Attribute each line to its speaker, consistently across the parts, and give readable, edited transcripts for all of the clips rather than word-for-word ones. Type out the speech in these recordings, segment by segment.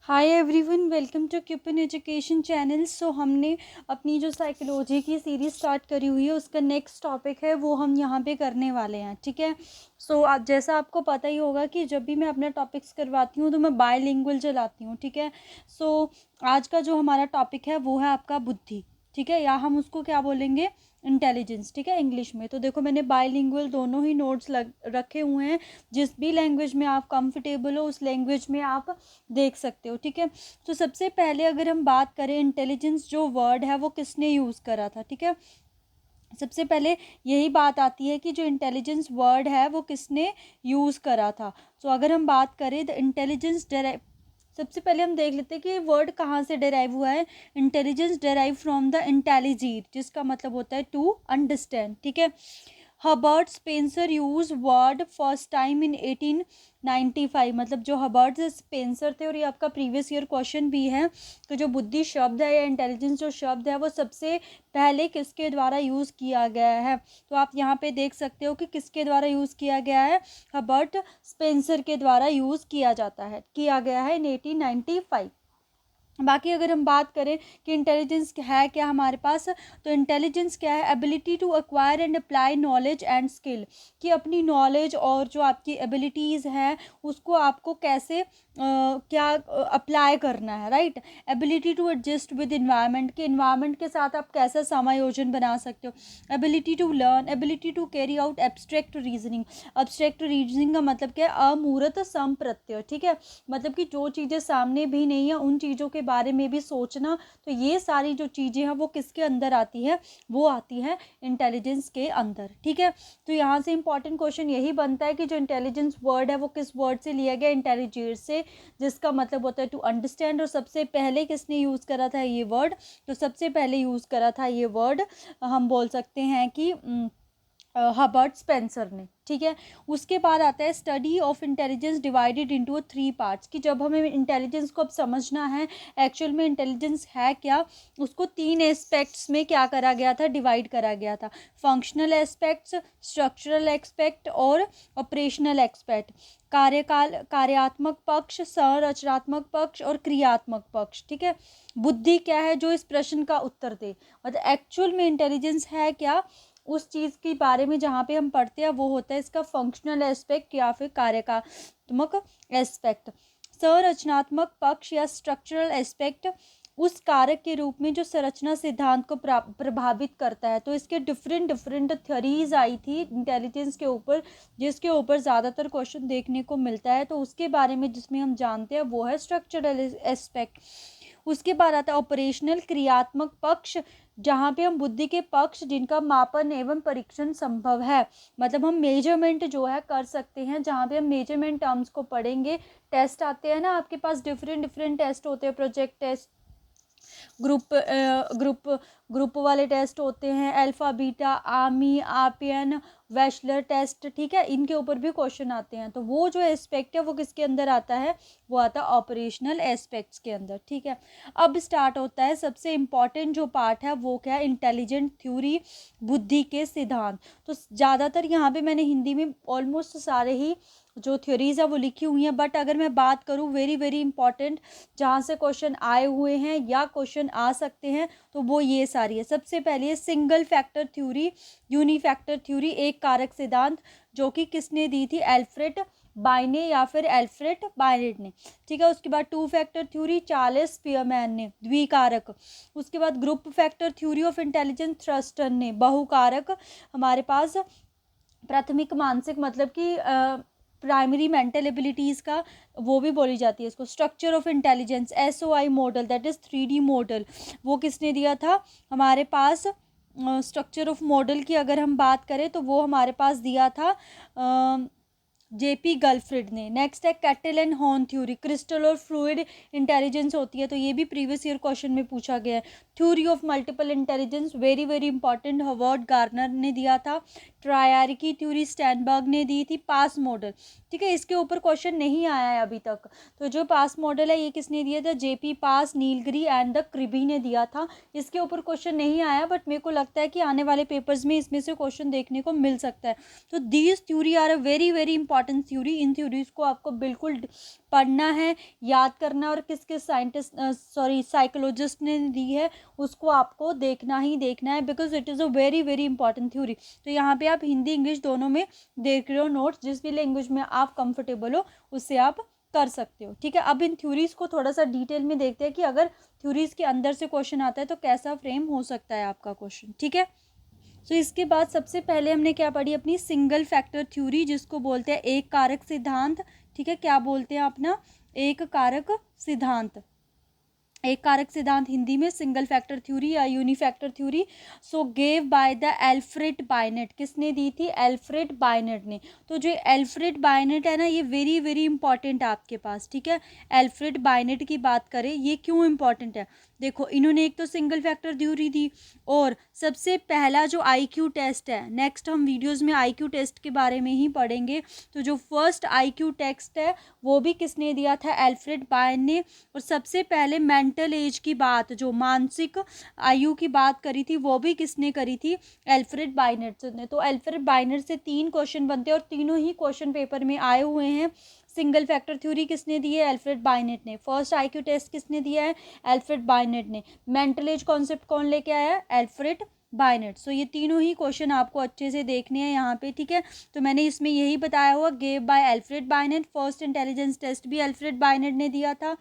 Speaker 1: Hi everyone, welcome to क्यूपन education channel. So हमने अपनी जो साइकोलॉजी की सीरीज़ स्टार्ट करी हुई है उसका नेक्स्ट टॉपिक है वो हम यहाँ पे करने वाले हैं। ठीक है। सो आज जैसा आपको पता ही होगा कि जब भी मैं अपने टॉपिक्स करवाती हूँ तो मैं बायलिंगुअल चलाती हूँ। ठीक है। सो आज का जो हमारा टॉपिक है वो है आपका बुद्धि। ठीक है, या हम उसको क्या बोलेंगे, इंटेलिजेंस। ठीक है, इंग्लिश में। तो देखो मैंने बायलिंगुअल दोनों ही नोट्स रखे हुए हैं। जिस भी लैंग्वेज में आप कंफर्टेबल हो उस लैंग्वेज में आप देख सकते हो। ठीक है। तो सबसे पहले अगर हम बात करें, इंटेलिजेंस जो वर्ड है वो किसने यूज़ करा था। ठीक है। सबसे पहले यही बात आती है कि जो इंटेलिजेंस वर्ड है वो किसने यूज़ करा था। तो अगर हम बात करें द इंटेलिजेंस डेराइव, सबसे पहले हम देख लेते हैं कि वर्ड कहाँ से डेराइव हुआ है। इंटेलिजेंस डेराइव फ्रॉम द इंटेलिजीर, जिसका मतलब होता है टू अंडरस्टैंड। ठीक है। Herbert Spencer use word first time in 1895, मतलब जो हर्बर्ट स्पेंसर थे, और ये आपका प्रीवियस ईयर क्वेश्चन भी है कि जो बुद्धि शब्द है या इंटेलिजेंस जो शब्द है वो सबसे पहले किसके द्वारा यूज़ किया गया है। तो आप यहाँ पे देख सकते हो कि किसके द्वारा यूज़ किया गया है, हर्बर्ट स्पेंसर के द्वारा यूज़ किया गया है इन 1895। बाकी अगर हम बात करें कि इंटेलिजेंस है क्या हमारे पास, तो इंटेलिजेंस क्या है, ability to acquire and apply knowledge and skill, कि अपनी नॉलेज और जो आपकी एबिलिटीज़ हैं उसको आपको कैसे क्या अप्लाई करना है। Right. Ability to adjust with environment, के इन्वायरमेंट के साथ आप कैसा समायोजन बना सकते हो। Ability to learn, ability to carry out abstract reasoning. Abstract reasoning का मतलब क्या है, अमूर्त संप्रत्यय। ठीक है। मतलब कि जो चीज़ें सामने भी नहीं है उन चीज़ों के बारे में भी सोचना। तो ये सारी जो चीज़ें हैं वो किसके अंदर आती है, वो आती है इंटेलिजेंस के अंदर। ठीक है। तो यहाँ से इंपॉर्टेंट क्वेश्चन यही बनता है कि जो इंटेलिजेंस वर्ड है वो किस वर्ड से लिया गया, इंटेलिजेंस से, जिसका मतलब होता है टू अंडरस्टैंड। और सबसे पहले किसने यूज़ करा था ये वर्ड, तो सबसे पहले यूज़ करा था ये वर्ड, हम बोल सकते हैं कि हर्बर्ट स्पेंसर ने। ठीक है। उसके बाद आता है study of intelligence divided into 3 parts, कि जब हमें इंटेलिजेंस को अब समझना है एक्चुअल में इंटेलिजेंस है क्या, उसको 3 एस्पेक्ट्स में क्या करा गया था, डिवाइड करा गया था। फंक्शनल एस्पेक्ट्स, स्ट्रक्चरल एस्पेक्ट और ऑपरेशनल एस्पेक्ट। कार्यात्मक पक्ष, संरचनात्मक पक्ष और क्रियात्मक पक्ष। ठीक है। बुद्धि क्या है, जो इस प्रश्न का उत्तर दे, मतलब एक्चुअल में इंटेलिजेंस है क्या, उस चीज़ के बारे में जहाँ पे हम पढ़ते हैं वो होता है इसका फंक्शनल एस्पेक्ट या फिर कार्यात्मक एस्पेक्ट। संरचनात्मक पक्ष या स्ट्रक्चरल एस्पेक्ट उस कारक के रूप में जो संरचना सिद्धांत को प्रभावित करता है। तो इसके डिफरेंट डिफरेंट थ्योरीज आई थी इंटेलिजेंस के ऊपर, जिसके ऊपर ज़्यादातर क्वेश्चन देखने को मिलता है। तो उसके बारे में जिसमें हम जानते हैं वो है स्ट्रक्चरल एस्पेक्ट। उसके बाद आता है ऑपरेशनल, क्रियात्मक पक्ष, जहाँ पे हम बुद्धि के पक्ष जिनका मापन एवं परीक्षण संभव है, मतलब हम मेजरमेंट जो है कर सकते हैं, जहाँ पे हम मेजरमेंट टर्म्स को पढ़ेंगे। टेस्ट आते हैं ना आपके पास, डिफरेंट डिफरेंट टेस्ट होते हैं, प्रोजेक्ट टेस्ट, ग्रुप ग्रुप वाले टेस्ट होते हैं, अल्फा बीटा, आमी, आपियन, वेशलर टेस्ट। ठीक है। इनके ऊपर भी क्वेश्चन आते हैं। तो वो जो एस्पेक्ट है वो किसके अंदर आता है, वो आता है ऑपरेशनल एस्पेक्ट्स के अंदर। ठीक है। अब स्टार्ट होता है सबसे इम्पॉर्टेंट जो पार्ट है वो क्या है, इंटेलिजेंट थ्योरी, बुद्धि के सिद्धांत। तो ज़्यादातर यहाँ पे मैंने हिंदी में ऑलमोस्ट सारे ही जो थ्योरीज है वो लिखी हुई हैं, बट अगर मैं बात करूँ वेरी वेरी इंपॉर्टेंट जहाँ से क्वेश्चन आए हुए हैं या क्वेश्चन आ सकते हैं, तो वो ये सारी है। सबसे पहले है सिंगल फैक्टर थ्योरी, यूनिफैक्टर थ्योरी, एक कारक सिद्धांत, जो कि किसने दी थी, एल्फ्रेड बाइने या फिर एल्फ्रेड बाइनेट ने। ठीक है। उसके बाद 2 फैक्टर थ्योरी, चार्ल्स स्पीयरमैन ने, द्विकारक। उसके बाद group factor theory of intelligence, Thurstone ने, बहुकारक। हमारे पास प्राथमिक मानसिक, मतलब कि प्राइमरी मेंटल एबिलिटीज़ का वो भी बोली जाती है इसको। Structure of intelligence, SOI model, that is 3D model, वो किसने दिया था हमारे पास। स्ट्रक्चर ऑफ मॉडल की अगर हम बात करें तो वो हमारे पास दिया था JP गल्फ्रिड ने। नेक्स्ट है cattle and horn theory, crystal और फ्लूइड इंटेलिजेंस होती है, तो ये भी प्रीवियस ईयर क्वेश्चन में पूछा गया है। Theory of multiple intelligence, very very important, Howard Garner ने दिया था। ट्रायर्की थ्योरी स्टैनबर्ग ने दी थी। पास मॉडल, ठीक है, इसके ऊपर क्वेश्चन नहीं आया है अभी तक। तो जो पास मॉडल है ये किसने दिया था, JP पास, नीलगिरी एंड द क्रिबी ने दिया था। इसके ऊपर क्वेश्चन नहीं आया, बट मेरे को लगता है कि आने वाले पेपर्स में इसमें से क्वेश्चन देखने को मिल सकता है। तो these theory are a very very important important theory, इन थ्योरीज को आपको बिल्कुल पढ़ना है, याद करना, और किस किस साइकोलॉजिस्ट ने दी है उसको आपको देखना ही देखना है, because it is a very very important theory. तो यहाँ पे आप हिंदी इंग्लिश दोनों में देख रहे हो नोट्स, जिस भी लैंग्वेज में आप कंफर्टेबल हो उससे आप कर सकते हो, ठीक है। अब इन थ्योरीज को थोड़ा सा डिटेल में देखते हैं कि अगर थ्योरीज के अंदर से क्वेश्चन आता है तो कैसा फ्रेम हो सकता है आपका क्वेश्चन, ठीक है। सो इसके बाद सबसे पहले हमने क्या पढ़ी, अपनी सिंगल फैक्टर थ्योरी, जिसको बोलते हैं एक कारक सिद्धांत, ठीक है। क्या बोलते हैं अपना, एक कारक सिद्धांत, एक कारक सिद्धांत हिंदी में सिंगल फैक्टर थ्योरी या unifactor theory. So gave by the Alfred Binet, किसने दी थी, एल्फ्रेड बायनेट ने। तो जो एल्फ्रेड बायनेट है ना, ये वेरी वेरी इंपॉर्टेंट है आपके पास, ठीक है। एल्फ्रेड बायनेट की बात करें, ये क्यों इंपॉर्टेंट है, देखो इन्होंने एक तो सिंगल फैक्टर थ्योरी दी, और सबसे पहला जो आईक्यू टेस्ट है, नेक्स्ट हम वीडियोस में आईक्यू टेस्ट के बारे में ही पढ़ेंगे, तो जो फर्स्ट आईक्यू टेस्ट है वो भी किसने दिया था, एल्फ्रेड बायन ने। और सबसे पहले मेंटल एज की बात, जो मानसिक आयु की बात करी थी, वो भी किसने करी थी, एल्फ्रेड बायनेट ने। तो एल्फ्रेड बायनेट से 3 क्वेश्चन बनते हैं और तीनों ही क्वेश्चन पेपर में आए हुए हैं। सिंगल फैक्टर थ्योरी किसने दी है, एल्फ्रेड बायनेट ने। फर्स्ट आईक्यू टेस्ट किसने दिया है, एल्फ्रेड बायनेट ने। मेंटल एज कॉन्सेप्ट कौन लेके आया है, एल्फ्रेड बायनेट। सो ये तीनों ही क्वेश्चन आपको अच्छे से देखने हैं यहाँ पे, ठीक है। तो मैंने इसमें यही बताया हुआ, gave by Alfred Binet, first intelligence test भी एल्फ्रेड बायनेट ने दिया था,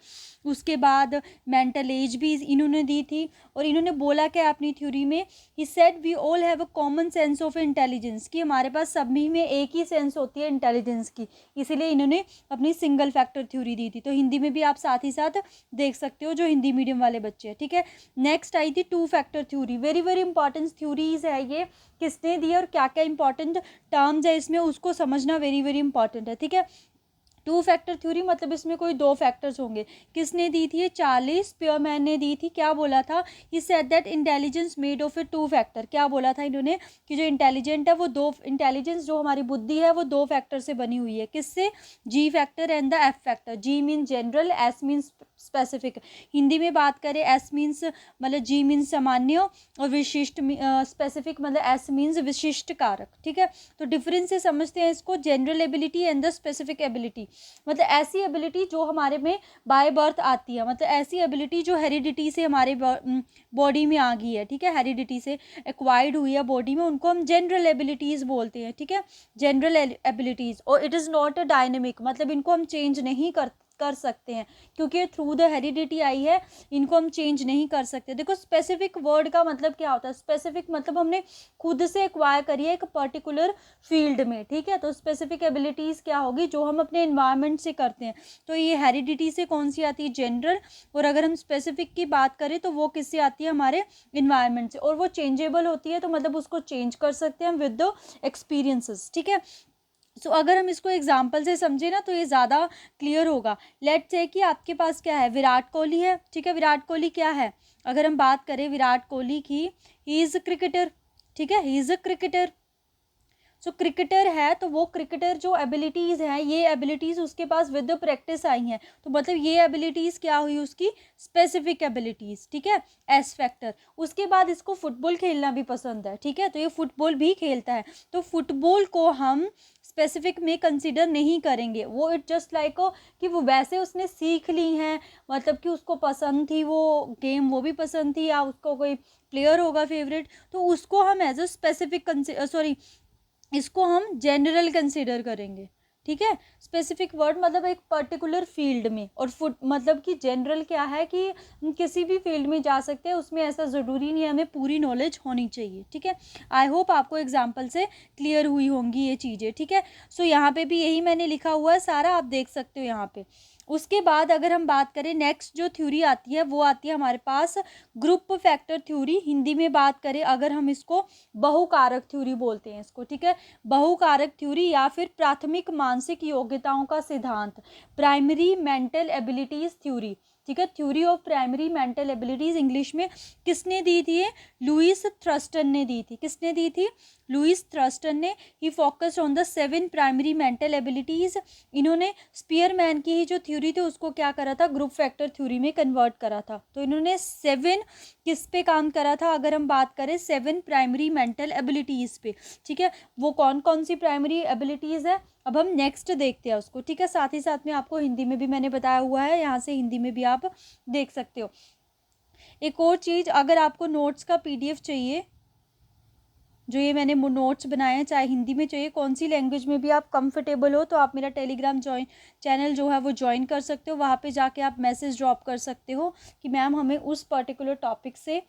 Speaker 1: उसके बाद मेंटल एज भी इन्होंने दी थी। और इन्होंने बोला क्या अपनी थ्योरी में, he said we all have a common sense of intelligence, कि हमारे पास सभी में एक ही सेंस होती है इंटेलिजेंस की, इसीलिए इन्होंने अपनी सिंगल फैक्टर थ्योरी दी थी। तो हिंदी में भी आप साथ ही साथ देख सकते हो, जो हिंदी मीडियम वाले बच्चे हैं, ठीक है। नेक्स्ट आई थी two factor theory, very very important theories है ये, किसने दी और क्या क्या इंपॉर्टेंट टर्म्स है इसमें उसको समझना वेरी वेरी इंपॉर्टेंट है, ठीक है। टू फैक्टर थ्योरी मतलब इसमें कोई 2 फैक्टर्स होंगे, किसने दी थी, ये चार्ल्स स्पीयरमैन ने दी थी। क्या बोला था, he said that intelligence made of A 2 factor, क्या बोला था इन्होंने, कि जो इंटेलिजेंट है वो इंटेलिजेंस जो हमारी बुद्धि है वो 2 फैक्टर से बनी हुई है, किससे, G factor and the F factor. G mean general, S means specific. Hindi में बात करें, एस मीन्स मतलब जी मीन्स सामान्य, और विशिष्ट स्पेसिफिक मतलब एस मीन्स विशिष्ट कारक, ठीक है। तो डिफरेंस से समझते हैं इसको, general ability and the specific ability, मतलब ऐसी एबिलिटी जो हमारे में बाय बर्थ आती है, मतलब ऐसी एबिलिटी जो हेरिडिटी से हमारे बॉडी में आ गई है, ठीक है, हेरिडिटी से एक्वायर्ड हुई है बॉडी में, उनको हम जनरल एबिलिटीज़ बोलते हैं, ठीक है, जनरल एबिलिटीज़। और it is not a dynamic, मतलब इनको हम चेंज नहीं कर सकते हैं, क्योंकि थ्रू द हेरिडिटी आई है, इनको हम चेंज नहीं कर सकते। देखो स्पेसिफिक वर्ड का मतलब क्या होता है, स्पेसिफिक मतलब हमने खुद से एक्वायर करी है एक पर्टिकुलर फील्ड में, ठीक है। तो स्पेसिफिक एबिलिटीज़ क्या होगी, जो हम अपने एनवायरनमेंट से करते हैं। तो ये हेरिडिटी से कौन सी आती है, जनरल, और अगर हम स्पेसिफिक की बात करें तो वो किससे आती है, हमारे एनवायरनमेंट से, और वो चेंजेबल होती है, तो मतलब उसको चेंज कर सकते हैं विद द एक्सपीरियंसेस, ठीक है। सो अगर हम इसको एग्जाम्पल से समझे ना तो ये ज़्यादा क्लियर होगा। लेट्स से कि आपके पास क्या है, विराट कोहली है, ठीक है। विराट कोहली क्या है, अगर हम बात करें विराट कोहली की, ही इज़ अ क्रिकेटर, ठीक है, he is a cricketer. So cricketer है, तो वो क्रिकेटर जो एबिलिटीज़ हैं, ये एबिलिटीज़ उसके पास विद द प्रैक्टिस आई हैं, तो मतलब ये एबिलिटीज़ क्या हुई उसकी, स्पेसिफिक एबिलिटीज़, ठीक है, एस फैक्टर। उसके बाद इसको फुटबॉल खेलना भी पसंद है, ठीक है, तो ये फुटबॉल भी खेलता है, तो फुटबॉल को हम स्पेसिफिक में कंसिडर नहीं करेंगे, वो इट जस्ट लाइक कि वो वैसे उसने सीख ली हैं, मतलब कि उसको पसंद थी वो गेम, वो भी पसंद थी, या उसको कोई प्लेयर होगा फेवरेट, तो उसको हम एज अ स्पेसिफिक इसको हम जनरल कंसिडर करेंगे, ठीक है। स्पेसिफिक वर्ड मतलब एक पर्टिकुलर फील्ड में, और फुट मतलब कि जनरल क्या है कि किसी भी फील्ड में जा सकते हैं, उसमें ऐसा ज़रूरी नहीं है हमें पूरी नॉलेज होनी चाहिए, ठीक है। आई होप आपको एग्जांपल से क्लियर हुई होंगी ये चीज़ें, ठीक है। सो यहाँ पे भी यही मैंने लिखा हुआ है सारा, आप देख सकते हो यहाँ पे। उसके बाद अगर हम बात करें, नेक्स्ट जो थ्योरी आती है वो आती है हमारे पास ग्रुप फैक्टर थ्योरी। हिंदी में बात करें अगर हम इसको बहुकारक थ्योरी बोलते हैं इसको, ठीक है, बहुकारक थ्योरी या फिर प्राथमिक मानसिक योग्यताओं का सिद्धांत, प्राइमरी मेंटल एबिलिटीज थ्योरी, ठीक है, theory of primary mental abilities English में। किसने दी थी, लुईस थ्रस्टन ने दी थी, किसने दी थी, लुईस थ्रस्टन ने। He focus on the 7 primary mental abilities. इन्होंने स्पीयरमैन की ही जो थ्योरी थी उसको क्या करा था, ग्रुप फैक्टर थ्योरी में कन्वर्ट करा था। तो इन्होंने 7 किस पे काम करा था, अगर हम बात करें 7 प्राइमरी मेंटल एबिलिटीज पे, ठीक है। वो कौन कौन सी प्राइमरी एबिलिटीज है, अब हम नेक्स्ट देखते हैं उसको, ठीक है। साथ ही साथ में आपको हिंदी में भी मैंने बताया हुआ है, यहाँ से हिंदी में भी आप देख सकते हो। एक और चीज़, अगर आपको नोट्स का PDF चाहिए, जो ये मैंने नोट्स बनाए हैं, चाहे हिंदी में चाहिए, कौन सी लैंग्वेज में भी आप कंफर्टेबल हो, तो आप मेरा टेलीग्राम चैनल जो है वो ज्वाइन कर सकते हो। वहाँ पे जाके आप मैसेज ड्रॉप कर सकते हो कि मैम हमें उस पर्टिकुलर टॉपिक से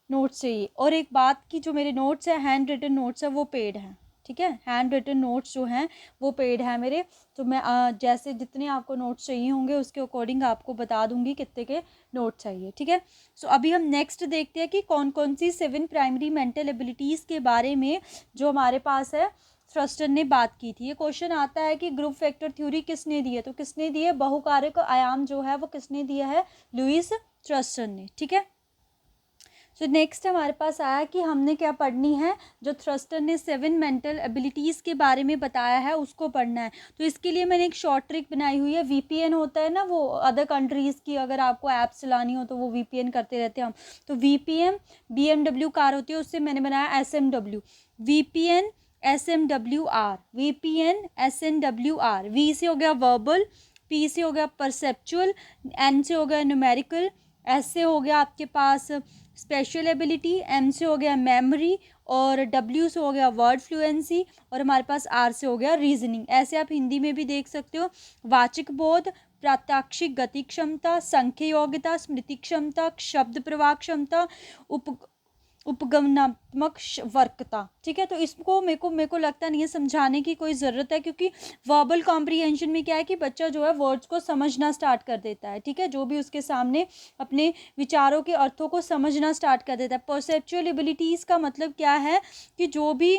Speaker 1: नोट्स चाहिए। और एक बात की, जो मेरे नोट्स है, हैंड रिटन नोट्स है, वो पेड हैं, ठीक है। हैंड रिटन नोट्स जो हैं वो पेड है मेरे। तो मैं जैसे जितने आपको नोट्स चाहिए होंगे उसके अकॉर्डिंग आपको बता दूंगी कितने के नोट्स चाहिए, ठीक है। सो अभी हम नेक्स्ट देखते हैं कि कौन कौन सी 7 प्राइमरी मेंटल एबिलिटीज़ के बारे में जो हमारे पास है थ्रस्टन ने बात की थी। ये क्वेश्चन आता है कि ग्रुप फैक्टर थ्योरी किसने दी है, तो किसने दी है, बहुकारक आयाम जो है वो किसने दिया है, लुईस थ्रस्टन ने, ठीक है। सो नेक्स्ट हमारे पास आया कि हमने क्या पढ़नी है, जो थ्रस्टन ने 7 मेंटल एबिलिटीज़ के बारे में बताया है उसको पढ़ना है। तो इसके लिए मैंने एक शॉर्ट ट्रिक बनाई हुई है। VPN होता है ना, वो अदर कंट्रीज़ की अगर आपको ऐप्स चलानी हो तो वो VPN करते रहते हैं हम। तो VPN BMW कार होती है, उससे मैंने बनाया SMW, VPN SMWR, VPN SNWR। V से हो गया वर्बल, P से हो गया परसेप्चुअल, N से हो गया न्यूमेरिकल, S से हो गया आपके पास स्पेशल एबिलिटी, M से हो गया मेमोरी, और W से हो गया वर्ड फ्लुएंसी, और हमारे पास R से हो गया रीजनिंग। ऐसे आप हिंदी में भी देख सकते हो। वाचिक बोध, प्रात्यक्षिक गति क्षमता, संख्या योग्यता, स्मृति क्षमता, शब्द प्रवाह क्षमता, उपगमनात्मक वर्कता, ठीक है। तो इसको मेरे को लगता नहीं है समझाने की कोई ज़रूरत है, क्योंकि वर्बल कॉम्प्रीहेंशन में क्या है कि बच्चा जो है वर्ड्स को समझना स्टार्ट कर देता है, ठीक है। जो भी उसके सामने अपने विचारों के अर्थों को समझना स्टार्ट कर देता है। परसेप्चुअल एबिलिटीज़ का मतलब क्या है कि जो भी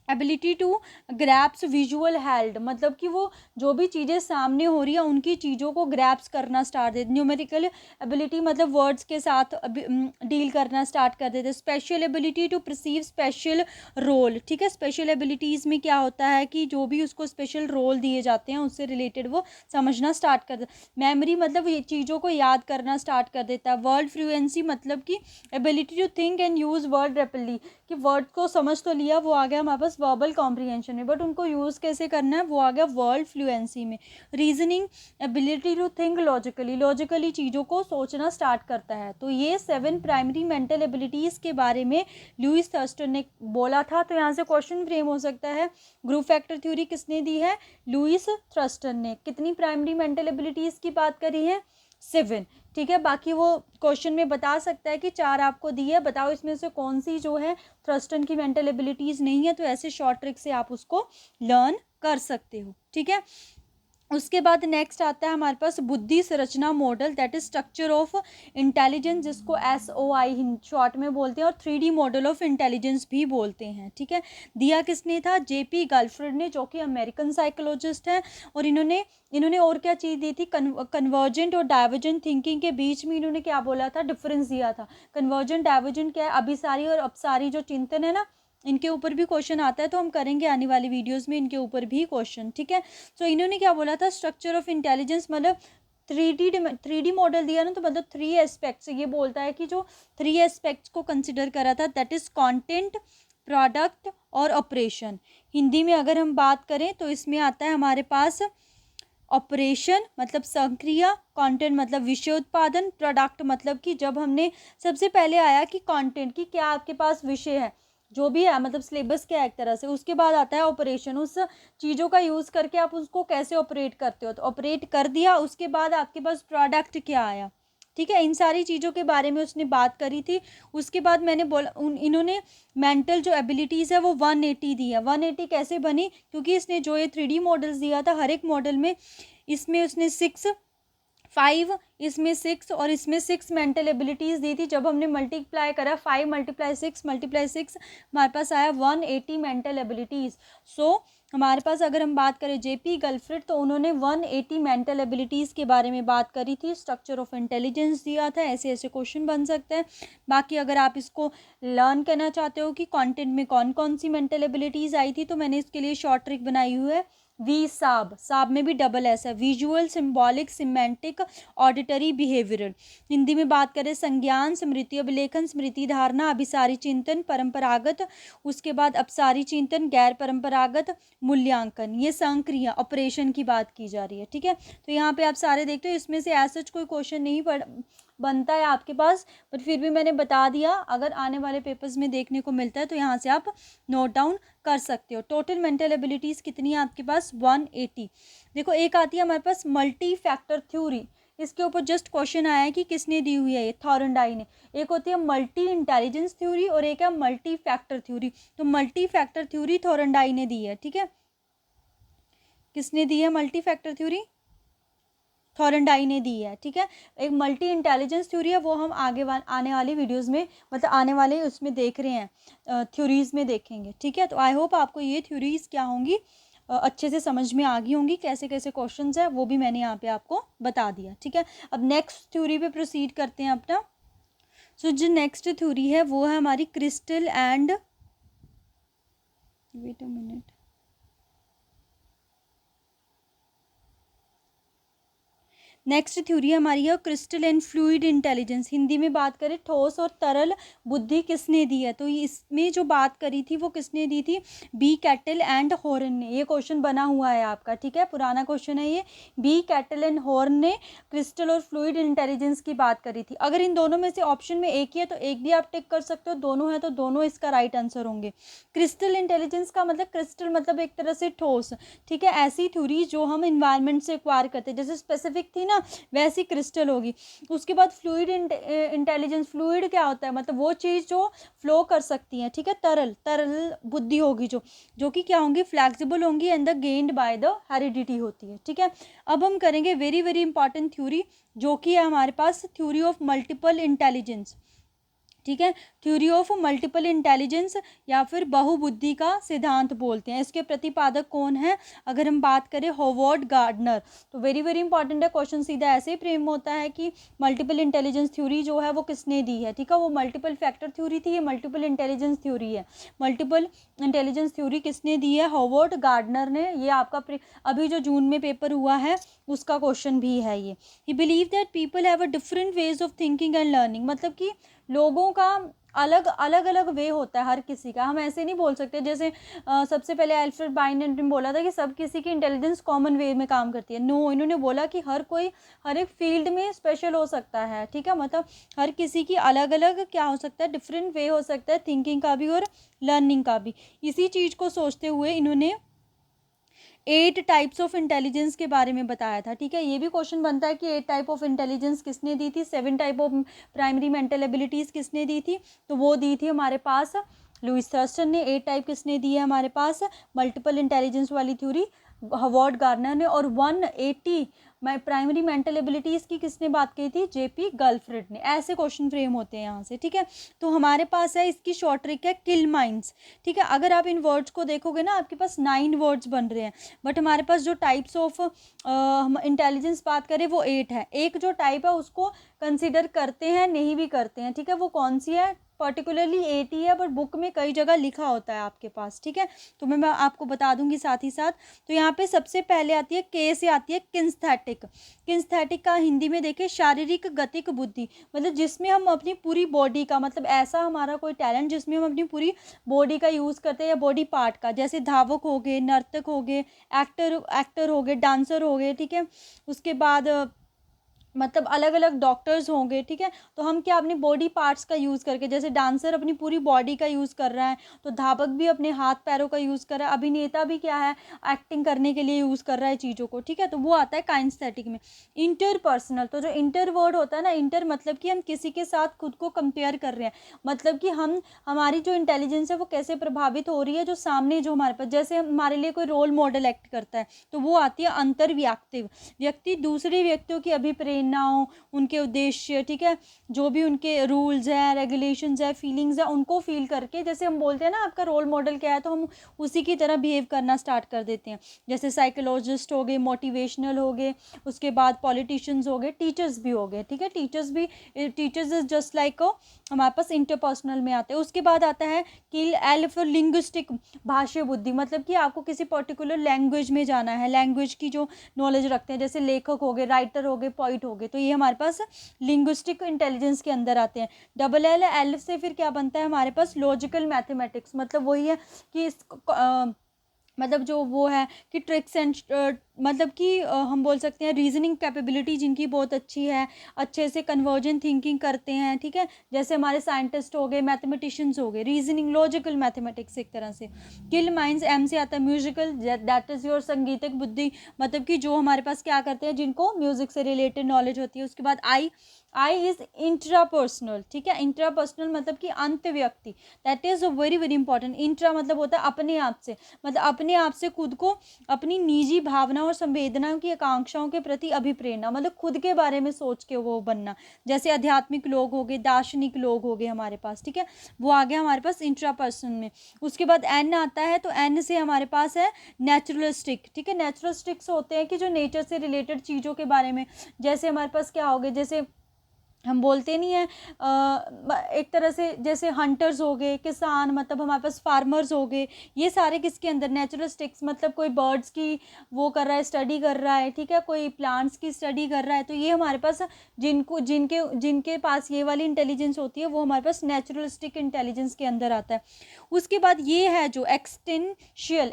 Speaker 1: ability to grasps visual held, मतलब कि वो जो भी चीज़ें सामने हो रही है उनकी चीज़ों को ग्रैप्स करना स्टार्ट देते। न्यूमेरिकल एबिलिटी मतलब वर्ड्स के साथ डील करना स्टार्ट कर देते। Special ability to perceive special role, ठीक है। स्पेशल एबिलिटीज़ में क्या होता है कि जो भी उसको स्पेशल रोल दिए जाते हैं उससे रिलेटेड वो समझना स्टार्ट कर देता। मेमोरी मतलब ये चीज़ों को याद करना स्टार्ट कर देता है। वर्ड फ्लुएंसी मतलब कि ability to think and use word rapidly, कि वर्ड को समझ तो लिया, वो आ गया हमारे पास वर्बल कॉम्प्रीहेंशन में, बट उनको यूज़ कैसे करना है वो आ गया वर्ड फ्लुएंसी में। Reasoning ability to think logically, logically चीज़ों को सोचना स्टार्ट करता है। तो ये 7 प्राइमरी मेंटल एबिलिटीज़ के बारे में लुईस थर्स्टन ने बोला था। तो यहाँ से क्वेश्चन फ्रेम हो सकता है, ग्रुप फैक्टर थ्योरी किसने दी है, लुईस थर्स्टन ने। कितनी प्राइमरी मेंटल एबिलिटीज़ की बात करी है, 7, ठीक है। बाकी वो क्वेश्चन में बता सकता है कि 4 आपको दी है, बताओ इसमें से कौन सी जो है थ्रस्टन की मेंटल एबिलिटीज़ नहीं है। तो ऐसे शॉर्ट ट्रिक से आप उसको लर्न कर सकते हो, ठीक है। उसके बाद नेक्स्ट आता है हमारे पास बुद्धि संरचना model, that is structure of intelligence, जिसको SOI शॉर्ट में बोलते हैं, और 3D मॉडल ऑफ इंटेलिजेंस भी बोलते हैं, ठीक है। दिया किसने था, JP गॉल्डफ्रेड ने, जो कि अमेरिकन साइकोलॉजिस्ट हैं। और इन्होंने और क्या चीज़ दी थी, कन्वर्जेंट और डाइवर्जेंट थिंकिंग के बीच में इन्होंने क्या बोला था, डिफरेंस दिया था। कन्वर्जेंट डाइवर्जेंट क्या है, अभिसारी और अपसारी जो चिंतन है ना, इनके ऊपर भी क्वेश्चन आता है, तो हम करेंगे आने वाली वीडियोस में इनके ऊपर भी क्वेश्चन, ठीक है। सो इन्होंने क्या बोला था, स्ट्रक्चर ऑफ इंटेलिजेंस मतलब 3D मॉडल दिया ना, तो मतलब 3 एस्पेक्ट्स, ये बोलता है कि जो 3 एस्पेक्ट्स को कंसिडर करा था, दैट इज कंटेंट, प्रोडक्ट और ऑपरेशन। हिंदी में अगर हम बात करें तो इसमें आता है हमारे पास ऑपरेशन मतलब संक्रिया, कंटेंट मतलब विषय उत्पादन, प्रोडक्ट मतलब कि जब हमने सबसे पहले आया कि कंटेंट की क्या आपके पास विषय है, जो भी है मतलब सिलेबस क्या है एक तरह से। उसके बाद आता है ऑपरेशन, उस चीज़ों का यूज़ करके आप उसको कैसे ऑपरेट करते हो, तो ऑपरेट कर दिया, उसके बाद आपके पास प्रोडक्ट क्या आया, ठीक है। इन सारी चीज़ों के बारे में उसने बात करी थी। उसके बाद मैंने बोला इन्होंने मेंटल जो एबिलिटीज़ है वो 180 दी है। 180 कैसे बनी, क्योंकि इसने जो ये 3D मॉडल्स दिया था, हर एक मॉडल में इसमें उसने 5, इसमें 6 और इसमें 6 मेंटल एबिलिटीज़ दी थी। जब हमने मल्टीप्लाई करा 5 × 6 हमारे पास आया 180 मेंटल एबिलिटीज़। सो हमारे पास अगर हम बात करें JP गॉल्डफ्रेड, तो उन्होंने 180 मेंटल एबिलिटीज़ के बारे में बात करी थी। स्ट्रक्चर ऑफ इंटेलिजेंस दिया था, ऐसे ऐसे क्वेश्चन बन सकते हैं। बाकी अगर आप इसको लर्न करना चाहते हो कि कंटेंट में कौन कौन सी मेंटल एबिलिटीज़ आई थी, तो मैंने इसके लिए शॉर्ट ट्रिक बनाई हुई है। वी साब, साब में भी डबल एस है। Visual, symbolic, semantic, auditory, behavioural. Hindi में बात करें संज्ञान, स्मृति अभिलेखन, स्मृति धारणा, अभिसारी चिंतन, परंपरागत, उसके बाद अपसारी चिंतन, गैर परंपरागत, मूल्यांकन। ये संक्रिया ऑपरेशन की बात की जा रही है, ठीक है। तो यहाँ पे आप सारे देखते हो, इसमें से ऐसा कोई क्वेश्चन नहीं बनता है आपके पास, बट फिर भी मैंने बता दिया, अगर आने वाले पेपर्स में देखने को मिलता है तो यहाँ से आप नोट डाउन कर सकते हो। टोटल मेंटल एबिलिटीज़ कितनी है आपके पास? 180। देखो एक आती है हमारे पास मल्टी फैक्टर थ्योरी, इसके ऊपर जस्ट क्वेश्चन आया है कि किसने दी हुई है, ये थॉरनडाई ने। एक होती है मल्टी इंटेलिजेंस थ्योरी और एक है मल्टी फैक्टर थ्योरी। तो मल्टी फैक्टर थ्योरी थॉरनडाई ने दी है, ठीक है। किसने दी है मल्टी फैक्टर थ्योरी? थॉरनडाई ने दी है, ठीक है। एक मल्टी इंटेलिजेंस थ्योरी है, वो हम आगे आने वाली वीडियोस में, मतलब आने वाले उसमें देख रहे हैं, थ्योरीज में देखेंगे, ठीक है। तो आई होप आपको ये थ्योरीज क्या होंगी अच्छे से समझ में आ गई होंगी, कैसे कैसे क्वेश्चंस है वो भी मैंने यहाँ पे आपको बता दिया, ठीक है। अब नेक्स्ट थ्योरी पे प्रोसीड करते हैं अपना। सो जो नेक्स्ट थ्योरी है वो है हमारी crystal and, wait a minute, next theory हमारी है crystal and fluid intelligence. Hindi में बात करें ठोस और तरल बुद्धि किसने दी है, तो इसमें जो बात करी थी वो किसने दी थी? बी कैटल एंड हॉर्न ने। ये क्वेश्चन बना हुआ है आपका, ठीक है, पुराना क्वेश्चन है ये। बी कैटल एंड हॉर्न ने क्रिस्टल और फ्लूइड इंटेलिजेंस की बात करी थी। अगर इन दोनों में से ऑप्शन में एक ही है तो एक भी आप टिक कर सकते हो, दोनों है तो दोनों इसका राइट आंसर होंगे। क्रिस्टल इंटेलिजेंस का मतलब, क्रिस्टल मतलब एक तरह से ठोस, ठीक है, ऐसी थ्योरी जो हम इन्वायरमेंट से एक्वायर करते हैं, जैसे स्पेसिफिक थी ना वैसी क्रिस्टल होगी। उसके बाद फ्लूइड इंटेलिजेंस, फ्लूइड क्या होता है, मतलब वो चीज़ जो फ्लो कर सकती है, ठीक है, तरल, तरल बुद्धि होगी जो कि क्या होंगी? फ्लैक्सिबल होंगी and the gained by the heredity होती है, ठीक है। अब हम करेंगे वेरी वेरी इंपॉर्टेंट थ्योरी, जो कि है हमारे पास थ्योरी ऑफ मल्टीपल इंटेलिजेंस, ठीक है। थ्योरी ऑफ मल्टीपल इंटेलिजेंस या फिर बहुबुद्धि का सिद्धांत बोलते हैं। इसके प्रतिपादक कौन है? अगर हम बात करें हॉवर्ड गार्डनर, तो वेरी वेरी इंपॉर्टेंट है क्वेश्चन, सीधा ऐसे ही फ्रेम होता है कि मल्टीपल इंटेलिजेंस थ्योरी जो है वो किसने दी है, ठीक है। वो मल्टीपल फैक्टर थ्योरी थी, ये मल्टीपल इंटेलिजेंस थ्योरी है। मल्टीपल इंटेलिजेंस थ्योरी किसने दी है? हॉवर्ड गार्डनर ने। ये आपका अभी जो जून में पेपर हुआ है उसका क्वेश्चन भी है ये। ही believe that people have a different ways of thinking and learning, मतलब कि लोगों का अलग अलग अलग वे होता है हर किसी का। हम ऐसे नहीं बोल सकते, जैसे सबसे पहले अल्फ्रेड बाइनेट ने बोला था कि सब किसी की इंटेलिजेंस कॉमन वे में काम करती है। नो, इन्होंने बोला कि हर कोई हर एक फील्ड में स्पेशल हो सकता है, ठीक है, मतलब हर किसी की अलग अलग क्या हो सकता है, डिफरेंट वे हो सकता है थिंकिंग का भी और लर्निंग का भी। इसी चीज़ को सोचते हुए इन्होंने 8 टाइप्स ऑफ इंटेलिजेंस के बारे में बताया था, ठीक है। ये भी क्वेश्चन बनता है कि 8 टाइप ऑफ इंटेलिजेंस किसने दी थी, 7 type of primary mental abilities किसने दी थी, तो वो दी थी हमारे पास लुइस थर्स्टन ने। 8 टाइप किसने दी है हमारे पास? मल्टीपल इंटेलिजेंस वाली थ्योरी हॉवर्ड गार्डनर ने। और 180 प्राइमरी मेंटल एबिलिटीज़ की किसने बात की थी? जेपी गॉल्फ्रेड ने। ऐसे क्वेश्चन फ्रेम होते हैं यहाँ से, ठीक है। तो हमारे पास है इसकी शॉर्ट ट्रिक है किल माइंड्स, ठीक है। अगर आप इन वर्ड्स को देखोगे ना, आपके पास 9 वर्ड्स बन रहे हैं, बट हमारे पास जो टाइप्स ऑफ हम इंटेलिजेंस बात करें वो 8 है। एक जो टाइप है उसको कंसिडर करते हैं, नहीं भी करते हैं, ठीक है। वो कौन सी है? पर्टिकुलरली 8 ही है, बट बुक में कई जगह लिखा होता है आपके पास, ठीक है। तो मैं आपको बता दूंगी साथ ही साथ। तो यहाँ पे सबसे पहले आती है के से आती है किन्स्थेटिक। किन्स्थेटिक का हिंदी में देखें शारीरिक गतिक बुद्धि, मतलब जिसमें हम अपनी पूरी बॉडी का, मतलब ऐसा हमारा कोई टैलेंट जिसमें हम अपनी पूरी बॉडी का यूज़ करते हैं या बॉडी पार्ट का, जैसे धावक हो गए, नर्तक हो गए, एक्टर हो गए, डांसर हो गए, ठीक है। उसके बाद मतलब अलग अलग डॉक्टर्स होंगे, ठीक है। तो हम क्या अपनी बॉडी पार्ट्स का यूज़ करके, जैसे डांसर अपनी पूरी बॉडी का यूज़ कर रहा है, तो धावक भी अपने हाथ पैरों का यूज़ कर रहा है, अभिनेता भी क्या है, एक्टिंग करने के लिए यूज़ कर रहा है चीज़ों को, ठीक है। तो वो आता है काइनेस्थेटिक में। इंटरपर्सनल, तो जो इंटर वर्ड होता है ना, इंटर मतलब कि हम किसी के साथ खुद को कंपेयर कर रहे हैं, मतलब कि हम हमारी जो इंटेलिजेंस है वो कैसे प्रभावित हो रही है जो सामने, जो हमारे पास, जैसे हमारे लिए कोई रोल मॉडल एक्ट करता है, तो वो आती है अंतर्व्यक्तिव। व्यक्ति दूसरे व्यक्तियों की अभिप्रेरणा प्रेरणाओं, उनके उद्देश्य, ठीक है, जो भी उनके रूल्स हैं, रेगुलेशंस है, फीलिंग्स है, उनको फील करके, जैसे हम बोलते हैं ना आपका रोल मॉडल क्या है, तो हम उसी की तरह बिहेव करना स्टार्ट कर देते हैं। जैसे साइकोलॉजिस्ट हो गए, मोटिवेशनल हो गए, उसके बाद पॉलिटिशियंस हो गए, टीचर्स भी हो गए, ठीक है। टीचर्स इज जस्ट लाइक हमारे पास इंटरपर्सनल में आते हैं। उसके बाद आता है किल एल फॉर लिंग्विस्टिक, भाषा बुद्धि, मतलब कि आपको किसी पर्टिकुलर लैंग्वेज में जाना है, लैंग्वेज की जो नॉलेज रखते हैं, जैसे लेखक हो गए, राइटर हो गए, पोइट हो गए, तो ये हमारे पास लिंग्विस्टिक इंटेलिजेंस के अंदर आते हैं। डबल एल, एल से फिर क्या बनता है हमारे पास, लॉजिकल मैथमेटिक्स, मतलब वही है कि मतलब जो वो है कि ट्रिक्स एंड मतलब कि हम बोल सकते हैं रीजनिंग कैपेबिलिटी जिनकी बहुत अच्छी है, अच्छे से कन्वर्जेंट थिंकिंग करते हैं, ठीक है। जैसे हमारे साइंटिस्ट हो गए, मैथमेटिशियंस हो गए, रीजनिंग लॉजिकल मैथमेटिक्स एक तरह से। किल माइंड्स, एम से आता है म्यूजिकल, दैट इज योर संगीतक बुद्धि, मतलब कि जो हमारे पास क्या करते हैं, जिनको म्यूजिक से रिलेटेड नॉलेज होती है। उसके बाद आई इज इंट्रापर्सनल, ठीक है। इंट्रापर्सनल मतलब कि अंत व्यक्ति, that is very very important. Intra मतलब होता है अपने आप से, मतलब अपने आप से खुद को, अपनी निजी भावना और संवेदनाओं की आकांक्षाओं के प्रति अभिप्रेरणा, मतलब खुद के बारे में सोच के वो बनना। जैसे आध्यात्मिक लोग हो गए, दार्शनिक लोग हो गए हमारे पास, ठीक है, वो आ गया हमारे पास इंट्रापर्सन में। उसके बाद एन आता है, तो एन से हमारे पास है नेचुरलिस्टिक, ठीक है। नेचुरलिस्टिक्स होते हैं कि जो नेचर से रिलेटेड चीज़ों के बारे में, जैसे हमारे पास क्या हो गए, जैसे हम बोलते नहीं है एक तरह से, जैसे हंटर्स हो गए, किसान, मतलब हमारे पास फार्मर्स हो गए, ये सारे किसके अंदर, नेचुरलिस्टिक्स, मतलब कोई बर्ड्स की वो कर रहा है, स्टडी कर रहा है, ठीक है, कोई प्लांट्स की स्टडी कर रहा है, तो ये हमारे पास जिनको जिनके जिनके पास ये वाली इंटेलिजेंस होती है, वो हमारे पास नेचुरलिस्टिक इंटेलिजेंस के अंदर आता है। उसके बाद ये है जो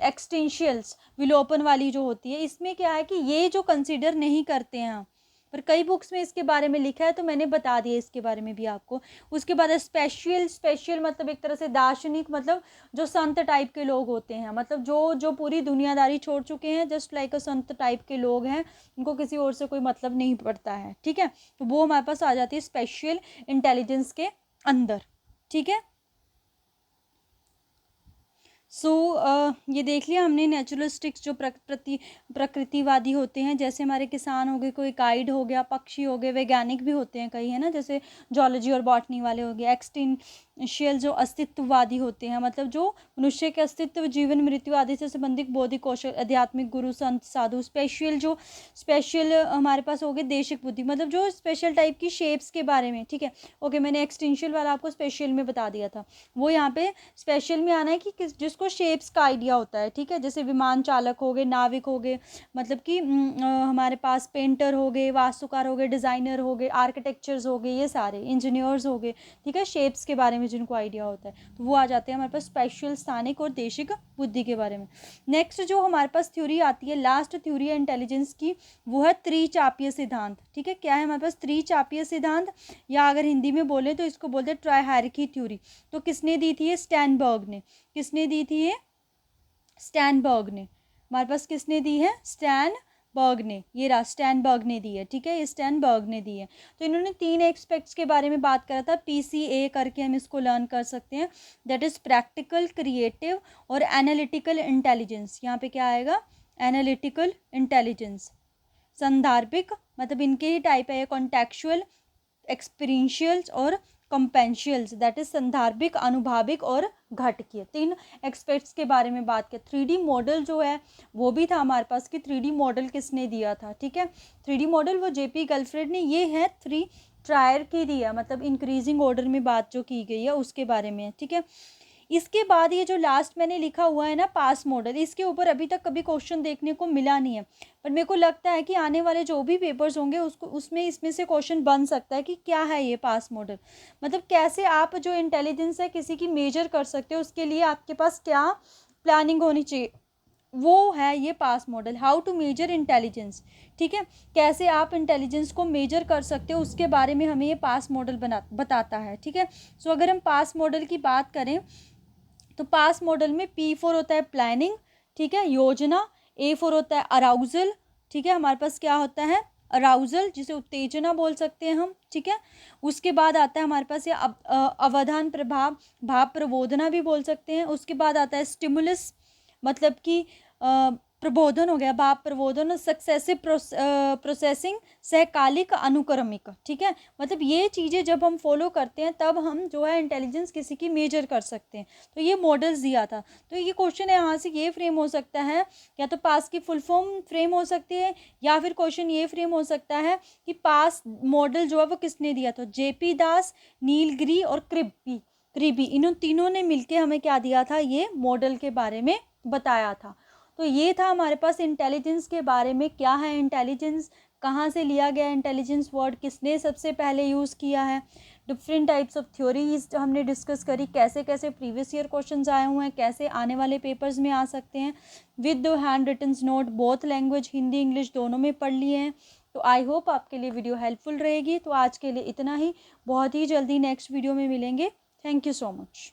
Speaker 1: एक्सटेंशियल्स, विलोपन वाली जो होती है, इसमें क्या है कि ये जो कंसिडर नहीं करते हैं, पर कई बुक्स में इसके बारे में लिखा है, तो मैंने बता दिया इसके बारे में भी आपको। उसके बाद स्पेशल मतलब एक तरह से दार्शनिक, मतलब जो संत टाइप के लोग होते हैं, मतलब जो जो पूरी दुनियादारी छोड़ चुके हैं, जस्ट लाइक अ संत टाइप के लोग हैं, उनको किसी और से कोई मतलब नहीं पड़ता है, ठीक है, तो वो हमारे पास आ जाती है स्पेशल इंटेलिजेंस के अंदर, ठीक है। ये देख लिया हमने नेचुरलिस्टिक्स जो प्रकृतिवादी होते हैं, जैसे हमारे किसान हो गए, कोई गाइड हो गया, पक्षी हो गए, वैज्ञानिक भी होते हैं कई, है ना, जैसे जूलॉजी और बॉटनी वाले हो गए। एक्सटेंशियल जो अस्तित्ववादी होते हैं, मतलब जो मनुष्य के अस्तित्व, जीवन, मृत्यु आदि से संबंधित बौद्धिक कौशल, आध्यात्मिक गुरु, संत, साधु। स्पेशल हमारे पास हो गए देशिक बुद्धि, मतलब जो स्पेशल टाइप की शेप्स के बारे में, ठीक है। ओके, मैंने एक्सटेंशियल वाला आपको स्पेशल में बता दिया था, वो यहाँ पे स्पेशल में आना है कि जिसको शेप्स का आइडिया होता है, ठीक है। जैसे विमान चालक हो गए, नाविक हो गए, मतलब कि हमारे पास पेंटर हो गए, वास्तुकार हो गए, डिज़ाइनर हो गए, आर्किटेक्चर्स हो गए, ये सारे इंजीनियर्स हो गए, ठीक है, शेप्स के बारे में जिनको आइडिया होता है, तो वो आ जाते हैं हमारे पास स्पेशल, स्थानिक और देशिक बुद्धि के बारे में। नेक्स्ट जो हमारे पास थ्योरी आती है, लास्ट थ्योरी है इंटेलिजेंस की, वो है त्रिचापीय सिद्धांत, ठीक है। क्या है हमारे पास, त्रिचापीय सिद्धांत, या अगर हिंदी में बोले तो इसको बोलते हैं ट्राइहायरार्की थ्योरी। तो किसने दी थी ये, स्टैनबर्ग ने। किसने दी थी ये, स्टैनबर्ग ने। हमारे पास किसने दी है, स्टैनबर्ग ने, ये रहा स्टैनबर्ग ने दी है, ठीक है, ये स्टैनबर्ग ने दी है। तो इन्होंने 3 एस्पेक्ट्स के बारे में बात करा था, PCA करके हम इसको लर्न कर सकते हैं, दैट इज प्रैक्टिकल, क्रिएटिव और एनालिटिकल इंटेलिजेंस। यहाँ पे क्या आएगा, एनालिटिकल इंटेलिजेंस। संदर्भिक, मतलब इनके ही टाइप है, कॉन्टेक्चुअल, एक्सपीरियंशियल्स और कंपेंशियल्स, दैट इज संदर्भिक, अनुभाविक और घटकीय। 3 एक्सपेक्ट्स के बारे में बात किया। 3D मॉडल जो है वो भी था हमारे पास कि 3D मॉडल किसने दिया था, ठीक है। 3D मॉडल वो JP गलफ्रेड ने, ये है 3 ट्रायर की दिया, मतलब इंक्रीजिंग ऑर्डर में बात जो की गई है उसके बारे में, ठीक है। इसके बाद ये जो लास्ट मैंने लिखा हुआ है ना, पास मॉडल, इसके ऊपर अभी तक कभी क्वेश्चन देखने को मिला नहीं है, पर मेरे को लगता है कि आने वाले जो भी पेपर्स होंगे उसको उसमें इसमें से क्वेश्चन बन सकता है कि क्या है ये पास मॉडल, मतलब कैसे आप जो इंटेलिजेंस है किसी की मेजर कर सकते हो, उसके लिए आपके पास क्या प्लानिंग होनी चाहिए, वो है ये PASS model. How to measure intelligence, ठीक है, कैसे आप इंटेलिजेंस को मेजर कर सकते हो, उसके बारे में हमें ये पास मॉडल बताता है, ठीक है। सो अगर हम पास मॉडल की बात करें तो पास मॉडल में P4 होता है प्लानिंग, ठीक है, योजना। A4 होता है अराउजल, ठीक है, हमारे पास क्या होता है, अराउजल, जिसे उत्तेजना बोल सकते हैं हम, ठीक है। उसके बाद आता है हमारे पास ये अवधान, प्रभाव, भाव प्रबोधना भी बोल सकते हैं। उसके बाद आता है स्टिमुलस, मतलब कि प्रबोधन हो गया, भाव प्रबोधन और सक्सेसिव प्रोसेसिंग, सहकालिक अनुक्रमिक, ठीक है। मतलब ये चीज़ें जब हम फॉलो करते हैं तब हम जो है इंटेलिजेंस किसी की मेजर कर सकते हैं। तो ये मॉडल्स दिया था। तो ये क्वेश्चन है, यहाँ से ये फ्रेम हो सकता है, या तो पास की फुल फॉर्म फ्रेम हो सकती है, या फिर क्वेश्चन ये फ्रेम हो सकता है कि पास मॉडल जो है वो किसने दिया। तो जेपी दास, नीलगिरी और क्रिबी इन तीनों ने मिलके हमें क्या दिया था, ये मॉडल के बारे में बताया था। तो ये था हमारे पास इंटेलिजेंस के बारे में, क्या है इंटेलिजेंस, कहाँ से लिया गया इंटेलिजेंस वर्ड, किसने सबसे पहले यूज़ किया है, डिफरेंट टाइप्स ऑफ थ्योरीज हमने डिस्कस करी, कैसे कैसे प्रीवियस ईयर क्वेश्चंस आए हुए हैं, कैसे आने वाले पेपर्स में आ सकते हैं, with hand written note, both language Hindi English दोनों में पढ़ लिए हैं। तो आई होप आपके लिए वीडियो हेल्पफुल रहेगी। तो आज के लिए इतना ही, बहुत ही जल्दी नेक्स्ट वीडियो में मिलेंगे। Thank you so much.